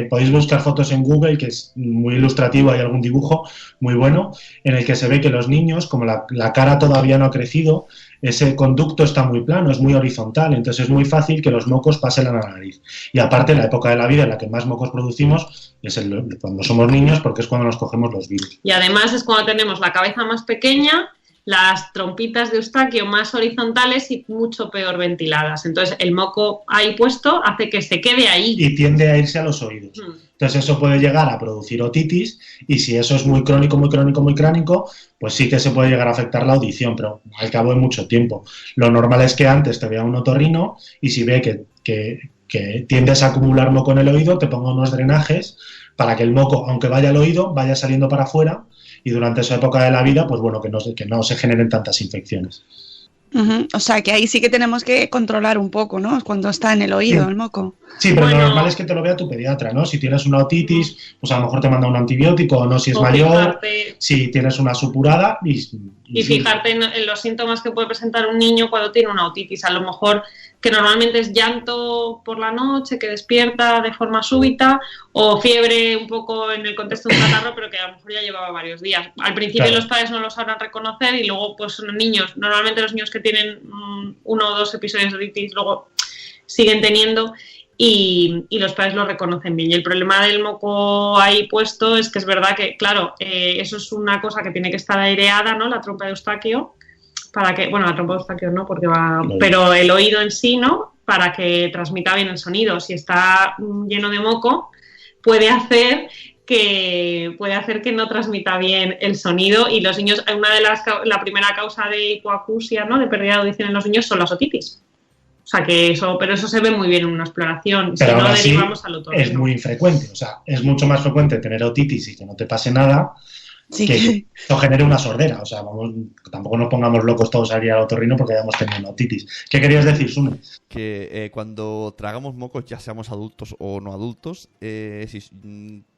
Podéis buscar fotos en Google, que es muy ilustrativo, hay algún dibujo muy bueno, en el que se ve que los niños, como la cara todavía no ha crecido, ese conducto está muy plano, es muy horizontal, entonces es muy fácil que los mocos pasen a la nariz. Y aparte, la época de la vida en la que más mocos producimos es cuando somos niños, porque es cuando nos cogemos los virus. Y además es cuando tenemos la cabeza más pequeña, las trompitas de Eustaquio más horizontales y mucho peor ventiladas. Entonces el moco ahí puesto hace que se quede ahí. Y tiende a irse a los oídos. Entonces eso puede llegar a producir otitis y si eso es muy crónico, pues sí que se puede llegar a afectar la audición, pero al cabo de mucho tiempo. Lo normal es que antes te vea un otorrino y si ve que tiendes a acumular moco en el oído, te ponga unos drenajes para que el moco, aunque vaya al oído, vaya saliendo para afuera y durante esa época de la vida, pues bueno, que no se generen tantas infecciones. O sea, que ahí sí que tenemos que controlar un poco, ¿no? Cuando está en el oído, el moco. Sí, pero lo normal es que te lo vea tu pediatra, ¿no? Si tienes una otitis, pues a lo mejor te manda un antibiótico, o no si es mayor, si tienes una supurada. Y fijarte en los síntomas que puede presentar un niño cuando tiene una otitis. A lo mejor que normalmente es llanto por la noche, que despierta de forma súbita, o fiebre un poco en el contexto de un catarro, pero que a lo mejor ya llevaba varios días. Al principio los padres no lo sabrán reconocer y luego pues son niños, normalmente los niños que tienen 1 o 2 episodios de otitis luego siguen teniendo y los padres lo reconocen bien. Y el problema del moco ahí puesto es que es verdad que, claro, eso es una cosa que tiene que estar aireada, ¿no? La trompa de Eustaquio, para que, bueno, la trompa de Eustaquio no, porque va, pero el oído en sí, ¿no? Para que transmita bien el sonido. Si está lleno de moco, puede hacer que no transmita bien el sonido y los niños, la primera causa de hipoacusia, ¿no? De pérdida de audición en los niños son las otitis. O sea que pero eso se ve muy bien en una exploración. Pero si no, así derivamos al otorrino. Es muy infrecuente, o sea, es mucho más frecuente tener otitis y que no te pase nada. Sí. Que esto genere una sordera, o sea, tampoco nos pongamos locos todos a ir al otorrino porque hayamos tenido una otitis. ¿Qué querías decir, Sune? Que cuando tragamos mocos, ya seamos adultos o no adultos,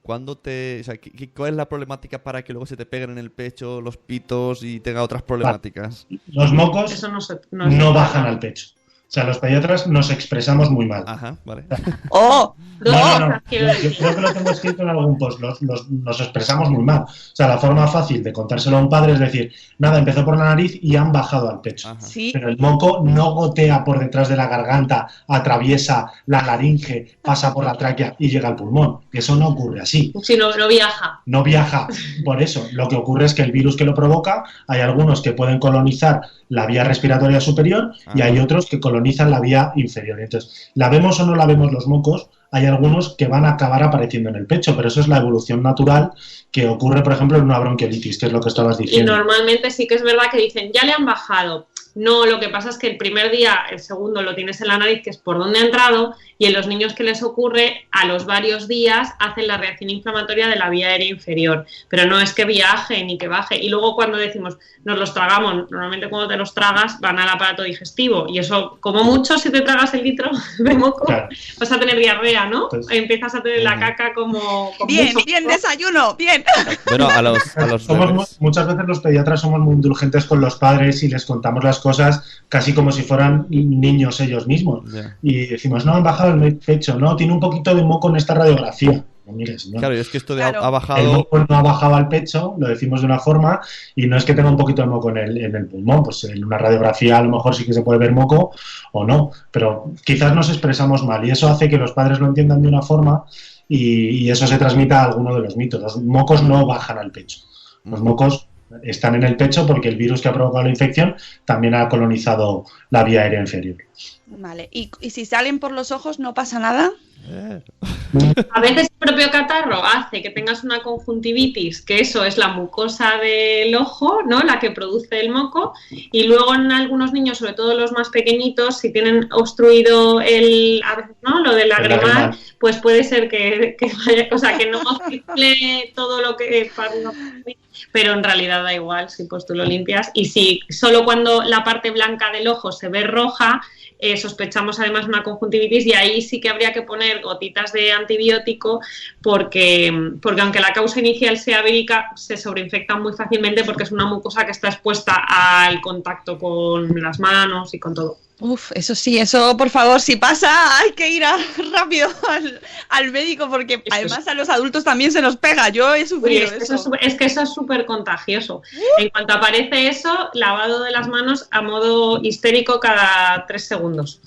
¿cuál es la problemática para que luego se te peguen en el pecho los pitos y tenga otras problemáticas? Los mocos eso no bajan al pecho. O sea, los pediatras nos expresamos muy mal. Ajá, vale. ¡Oh! No. Yo creo que lo tengo escrito en algún post. Nos expresamos muy mal. O sea, la forma fácil de contárselo a un padre es decir, nada, empezó por la nariz y han bajado al pecho. Sí. Pero el moco no gotea por detrás de la garganta, atraviesa la laringe, pasa por la tráquea y llega al pulmón. Eso no ocurre así. Si no viaja. No viaja. Por eso, lo que ocurre es que el virus que lo provoca, hay algunos que pueden colonizar la vía respiratoria superior y hay otros que colonizan la vía inferior. Entonces, la vemos o no la vemos los mocos, hay algunos que van a acabar apareciendo en el pecho, pero eso es la evolución natural que ocurre, por ejemplo, en una bronquiolitis, que es lo que estabas diciendo. Y normalmente sí que es verdad que dicen, ya le han bajado. No, lo que pasa es que el primer día, el segundo lo tienes en la nariz, que es por donde ha entrado, y en los niños que les ocurre, a los varios días hacen la reacción inflamatoria de la vía aérea inferior. Pero no es que viaje ni que baje. Y luego cuando decimos, nos los tragamos, normalmente cuando te los tragas van al aparato digestivo. Y eso, como mucho, si te tragas el litro de moco, claro, vas a tener diarrea, ¿no? Entonces, empiezas a tener la caca como bien, desayuno, bien. Bueno, a los muchas veces los pediatras somos muy indulgentes con los padres y les contamos las cosas casi como si fueran niños ellos mismos. Yeah. Y decimos, no, han bajado el pecho, no, tiene un poquito de moco en esta radiografía. No, mire, señor. Claro, es que esto ha bajado... El moco no ha bajado al pecho, lo decimos de una forma, y no es que tenga un poquito de moco en el pulmón, pues en una radiografía a lo mejor sí que se puede ver moco o no, pero quizás nos expresamos mal y eso hace que los padres lo entiendan de una forma y eso se transmita a alguno de los mitos. Los mocos no bajan al pecho, los mocos están en el pecho porque el virus que ha provocado la infección también ha colonizado la vía aérea inferior. Vale, ¿y si salen por los ojos no pasa nada? A veces el propio catarro hace que tengas una conjuntivitis, que eso es la mucosa del ojo, ¿no? La que produce el moco, y luego en algunos niños, sobre todo los más pequeñitos, si tienen obstruido a veces, ¿no? Lo del lagrimal, pues puede ser que vaya, o sea, que no circule todo lo que... Pero en realidad da igual si pues tú lo limpias, y si solo cuando la parte blanca del ojo se ve roja, sospechamos además una conjuntivitis, y ahí sí que habría que poner gotitas de antibiótico porque aunque la causa inicial sea vírica, se sobreinfectan muy fácilmente porque es una mucosa que está expuesta al contacto con las manos y con todo. Uf, eso sí, eso por favor, si pasa hay que ir rápido al médico, porque eso además a los adultos también se nos pega. Yo he sufrido eso. Es que eso es súper contagioso. En cuanto aparece eso, lavado de las manos a modo histérico cada 3 segundos.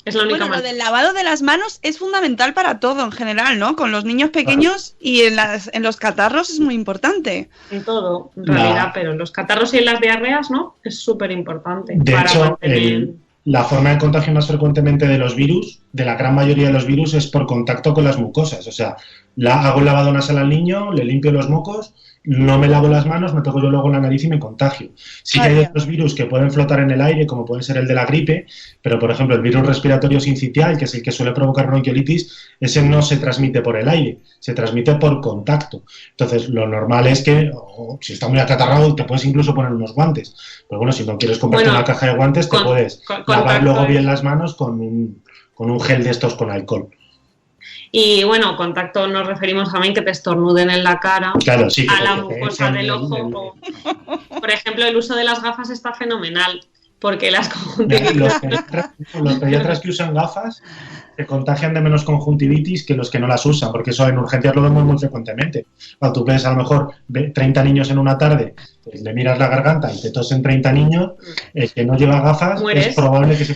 Es la única manera. Lo del lavado de las manos es fundamental para todo en general, ¿no? Con los niños pequeños y en los catarros es muy importante. En todo, en realidad, pero en los catarros y en las diarreas, ¿no? Es súper importante. De hecho, la forma de contagio más frecuentemente de los virus, de la gran mayoría de los virus, es por contacto con las mucosas. O sea, hago un lavado nasal al niño, le limpio los mocos, no me lavo las manos, me toco yo luego la nariz y me contagio. Sí que hay otros virus que pueden flotar en el aire, como puede ser el de la gripe, pero por ejemplo el virus respiratorio sincitial, que es el que suele provocar bronquiolitis, ese no se transmite por el aire, se transmite por contacto. Entonces lo normal es que, si está muy acatarrado, te puedes incluso poner unos guantes. Pero bueno, si no quieres comprarte una caja de guantes, te puedes lavar luego bien las manos con un gel de estos con alcohol. Y bueno, contacto nos referimos también que te estornuden en la cara, claro, sí, a la mucosa del ojo. Por ejemplo, el uso de las gafas está fenomenal, porque las conjuntivitis... Los pediatras que usan gafas se contagian de menos conjuntivitis que los que no las usan, porque eso en urgencias lo vemos muy frecuentemente. Cuando tú ves a lo mejor 30 niños en una tarde, pues le miras la garganta y te tosen 30 niños, el que no lleva gafas es probable que se...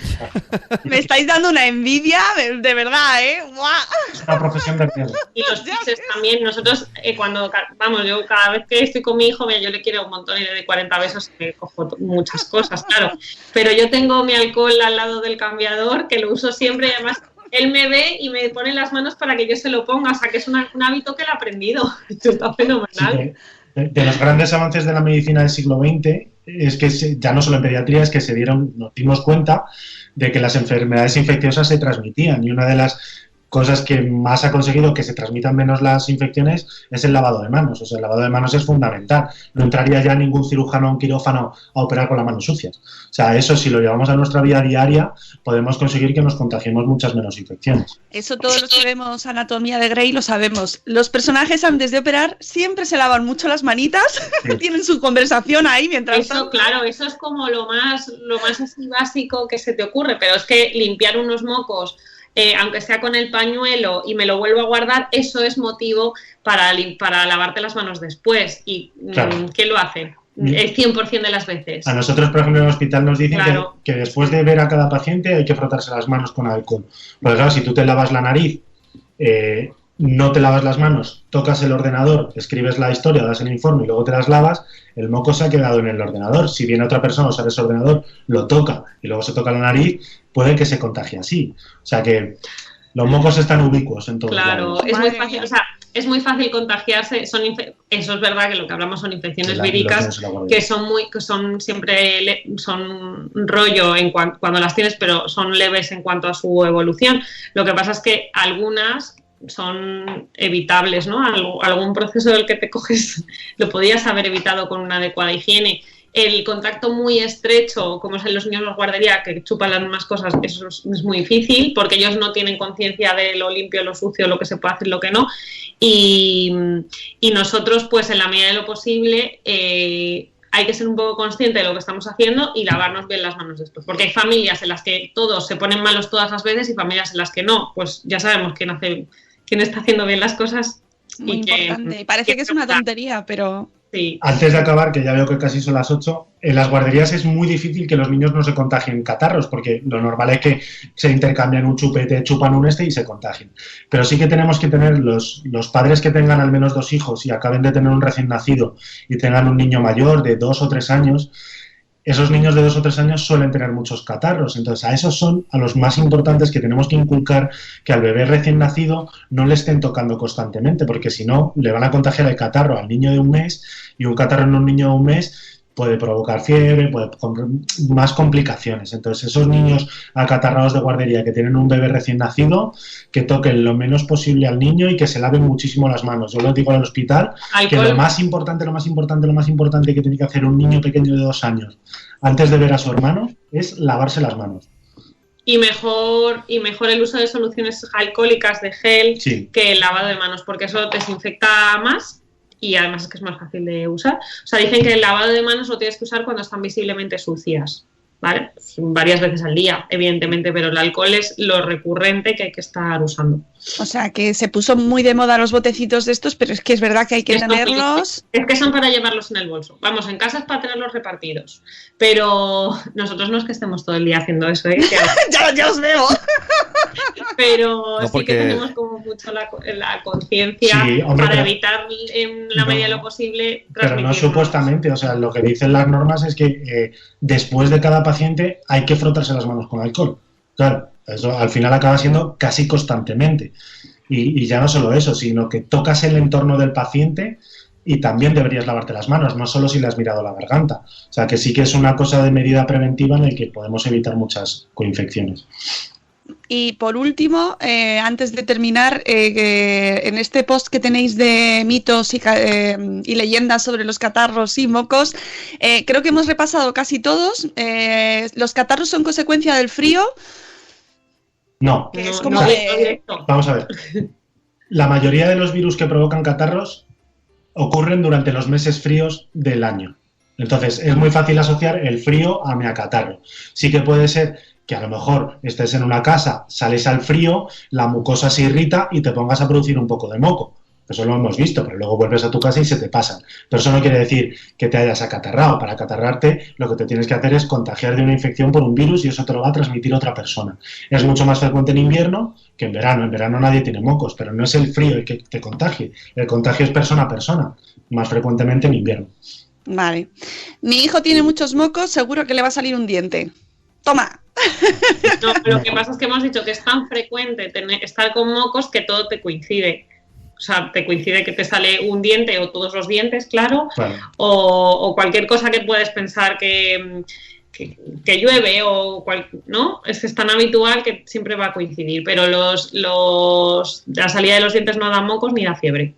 Me estáis dando una envidia de verdad, ¿eh? ¡Buah! Es una profesión de riesgo. Y los pises también. Nosotros, yo cada vez que estoy con mi hijo, yo le quiero un montón y le doy 40 besos y me cojo muchas cosas, claro. Pero yo tengo mi alcohol al lado del cambiador, que lo uso siempre, y además él me ve y me pone las manos para que yo se lo ponga, o sea que es un hábito que él ha aprendido. Esto está fenomenal. Sí, de los grandes avances de la medicina del siglo XX es que ya no solo en pediatría, es que nos dimos cuenta de que las enfermedades infecciosas se transmitían, y una de las cosas que más ha conseguido que se transmitan menos las infecciones es el lavado de manos. O sea, el lavado de manos es fundamental. No entraría ya ningún cirujano a un quirófano a operar con las manos sucias. O sea, eso si lo llevamos a nuestra vida diaria, podemos conseguir que nos contagiemos muchas menos infecciones. Eso todos los que vemos Anatomía de Grey lo sabemos. Los personajes antes de operar siempre se lavan mucho las manitas, sí. Tienen su conversación ahí mientras... Eso, claro, eso es como lo más así básico que se te ocurre, pero es que limpiar unos mocos... aunque sea con el pañuelo y me lo vuelvo a guardar, eso es motivo para lavarte las manos después. ¿Y claro. ¿Quién lo hace? El 100% de las veces. A nosotros, por ejemplo, en el hospital nos dicen que después de ver a cada paciente hay que frotarse las manos con alcohol. Porque claro, si tú te lavas la nariz, no te lavas las manos, tocas el ordenador, escribes la historia, das el informe y luego te las lavas, el moco se ha quedado en el ordenador. Si viene otra persona, usa ese ordenador, lo toca y luego se toca la nariz, puede que se contagie así. O sea que los mocos están ubicuos en todos lados. Claro, es muy fácil, o sea, es muy fácil contagiarse. Eso es verdad que lo que hablamos son infecciones víricas que son siempre son rollo cuando las tienes, pero son leves en cuanto a su evolución. Lo que pasa es que algunas son evitables, ¿no? Algún proceso del que te coges lo podías haber evitado con una adecuada higiene. El contacto muy estrecho, como es en los niños de la guardería, que chupan las mismas cosas, eso es muy difícil, porque ellos no tienen conciencia de lo limpio, lo sucio, lo que se puede hacer, lo que no. Y nosotros, pues en la medida de lo posible, hay que ser un poco consciente de lo que estamos haciendo y lavarnos bien las manos después. Porque hay familias en las que todos se ponen malos todas las veces y familias en las que no. Pues ya sabemos quién está haciendo bien las cosas. Muy importante. Parece que es una tontería, pero... Sí. Antes de acabar, que ya veo que casi son las 8, en las guarderías es muy difícil que los niños no se contagien catarros, porque lo normal es que se intercambian un chupete, chupan un y se contagien. Pero sí que tenemos que tener los padres que tengan al menos 2 hijos y acaben de tener un recién nacido y tengan un niño mayor de 2 o 3 años, esos niños de 2 o 3 años suelen tener muchos catarros. Entonces, a esos son a los más importantes que tenemos que inculcar que al bebé recién nacido no le estén tocando constantemente, porque si no, le van a contagiar el catarro al niño de 1 mes, y un catarro en un niño de 1 mes puede provocar fiebre, más complicaciones. Entonces, esos niños acatarrados de guardería que tienen un bebé recién nacido, que toquen lo menos posible al niño y que se laven muchísimo las manos. Yo lo digo al hospital, que lo más importante que tiene que hacer un niño pequeño de 2 años antes de ver a su hermano es lavarse las manos. Y mejor el uso de soluciones alcohólicas de gel que el lavado de manos, porque eso desinfecta más. Y además es que es más fácil de usar. O sea, dicen que el lavado de manos lo tienes que usar cuando están visiblemente sucias, ¿vale? Varias veces al día, evidentemente, pero el alcohol es lo recurrente que hay que estar usando. O sea, que se puso muy de moda los botecitos de estos, pero es que es verdad que hay que tenerlos. Es que son para llevarlos en el bolso. Vamos, en casa es para tenerlos repartidos. Pero nosotros no es que estemos todo el día haciendo eso, ¿eh? ya os veo. Pero no, sí que tenemos como mucho la conciencia para evitar en la medida de lo posible transmitirnos. Pero no supuestamente, o sea, lo que dicen las normas es que después de cada paciente hay que frotarse las manos con alcohol. Claro, eso al final acaba siendo casi constantemente. Y ya no solo eso, sino que tocas el entorno del paciente y también deberías lavarte las manos, no solo si le has mirado la garganta. O sea, que sí que es una cosa de medida preventiva en la que podemos evitar muchas coinfecciones. Y por último, antes de terminar, en este post que tenéis de mitos y leyendas sobre los catarros y mocos, creo que hemos repasado casi todos. ¿Los catarros son consecuencia del frío? No. Que es como Vamos a ver. La mayoría de los virus que provocan catarros ocurren durante los meses fríos del año. Entonces, es muy fácil asociar el frío a mi catarro. Sí que puede ser que a lo mejor estés en una casa, sales al frío, la mucosa se irrita y te pongas a producir un poco de moco. Eso lo hemos visto, pero luego vuelves a tu casa y se te pasan. Pero eso no quiere decir que te hayas acatarrado. Para acatarrarte, lo que te tienes que hacer es contagiar de una infección por un virus y eso te lo va a transmitir otra persona. Es mucho más frecuente en invierno que en verano. En verano nadie tiene mocos, pero no es el frío el que te contagie. El contagio es persona a persona, más frecuentemente en invierno. Vale. Mi hijo tiene muchos mocos, seguro que le va a salir un diente. ¡Toma! No, lo que pasa es que hemos dicho que es tan frecuente estar con mocos que todo te coincide. O sea, te coincide que te sale un diente o todos los dientes, claro. O cualquier cosa que puedes pensar que llueve ¿no? Es que es tan habitual que siempre va a coincidir. Pero la salida de los dientes no da mocos ni da fiebre.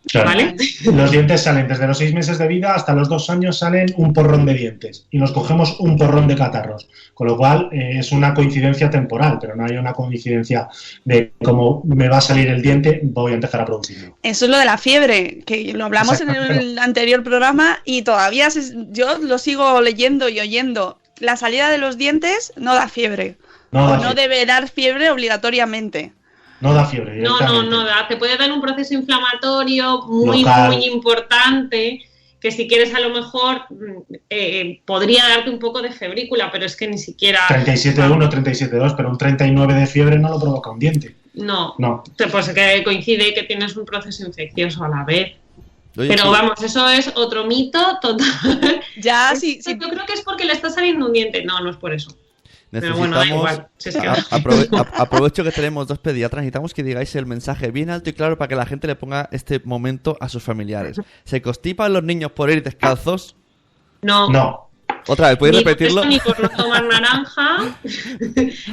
Claro. ¿Vale? Los dientes salen desde los 6 meses de vida hasta los 2 años, salen un porrón de dientes y nos cogemos un porrón de catarros, con lo cual es una coincidencia temporal, pero no hay una coincidencia de cómo me va a salir el diente, voy a empezar a producirlo. Eso es lo de la fiebre, que lo hablamos en el anterior programa y todavía yo lo sigo leyendo y oyendo. La salida de los dientes no da fiebre, no debe dar fiebre obligatoriamente. No da fiebre. No da. Te puede dar un proceso inflamatorio muy importante, que si quieres a lo mejor podría darte un poco de febrícula, pero es que ni siquiera... 37,1, 37,2, pero un 39 de fiebre no lo provoca un diente. No. Pues que coincide que tienes un proceso infeccioso a la vez. Oye, pero vamos, eso es otro mito total. Ya, sí. Yo creo que es porque le está saliendo un diente. No es por eso. Pero bueno, da igual. Si es que... aprovecho que tenemos 2 pediatras. Necesitamos que digáis el mensaje bien alto y claro para que la gente le ponga este momento a sus familiares. ¿Se constipan los niños por ir descalzos? No. Otra vez, ¿puedes repetirlo? Ni por no tomar naranja,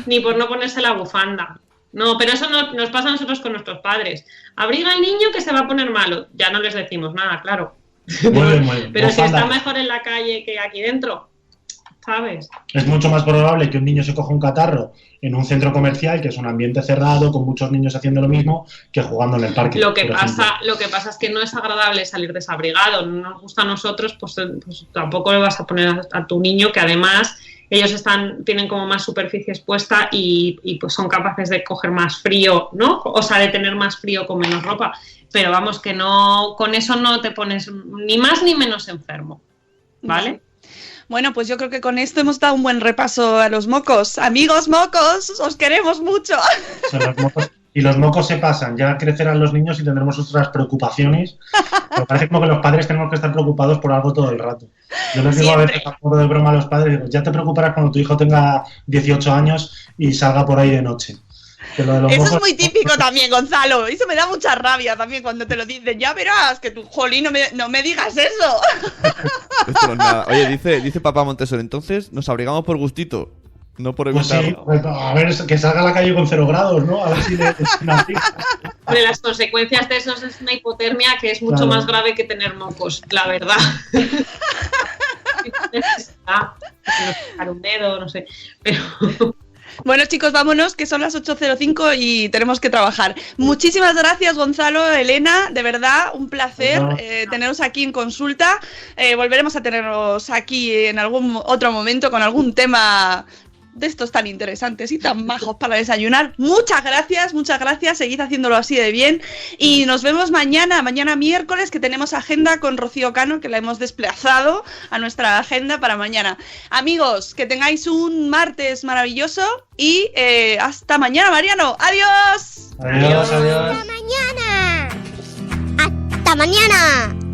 ni por no ponerse la bufanda. No, pero eso nos pasa a nosotros con nuestros padres. Abriga al niño que se va a poner malo. Ya no les decimos nada, claro. Muy bien. Pero si está mejor en la calle que aquí dentro, ¿sabes? Es mucho más probable que un niño se coja un catarro en un centro comercial, que es un ambiente cerrado, con muchos niños haciendo lo mismo, que jugando en el parque. Lo que pasa es que no es agradable salir desabrigado. No nos gusta a nosotros, pues tampoco le vas a poner a tu niño, que además ellos tienen como más superficie expuesta y pues son capaces de coger más frío, ¿no? O sea, de tener más frío con menos ropa. Pero vamos, que no, con eso no te pones ni más ni menos enfermo, ¿vale? Bueno, pues yo creo que con esto hemos dado un buen repaso a los mocos. Amigos mocos, os queremos mucho. Son los mocos Y los mocos se pasan, ya crecerán los niños y tendremos otras preocupaciones. Pero parece como que los padres tenemos que estar preocupados por algo todo el rato. Yo les digo a veces, a modo de broma a los padres, digo, ya te preocuparás cuando tu hijo tenga 18 años y salga por ahí de noche. Eso es muy típico también, Gonzalo. Eso me da mucha rabia también cuando te lo dicen. Ya verás, que tu jolín, no me digas eso. Esto no es nada. Oye, dice papá Montessori, entonces nos abrigamos por gustito, no por Pues evitarlo. sí, pues, a ver, que salga a la calle con 0 grados, ¿no? A ver si le Hombre, las consecuencias de eso es una hipotermia que es mucho más grave que tener mocos, la verdad. Un dedo, no sé, pero... Bueno, chicos, vámonos, que son las 8:05 y tenemos que trabajar. Muchísimas gracias, Gonzalo, Elena, de verdad, un placer teneros aquí en consulta. Volveremos a tenerlos aquí en algún otro momento con algún tema de estos tan interesantes y tan majos para desayunar. Muchas gracias, seguid haciéndolo así de bien y nos vemos mañana miércoles, que tenemos agenda con Rocío Cano, que la hemos desplazado a nuestra agenda para mañana. Amigos, que tengáis un martes maravilloso y hasta mañana, Mariano. ¡Adiós! Adiós. ¡Hasta mañana! ¡Hasta mañana!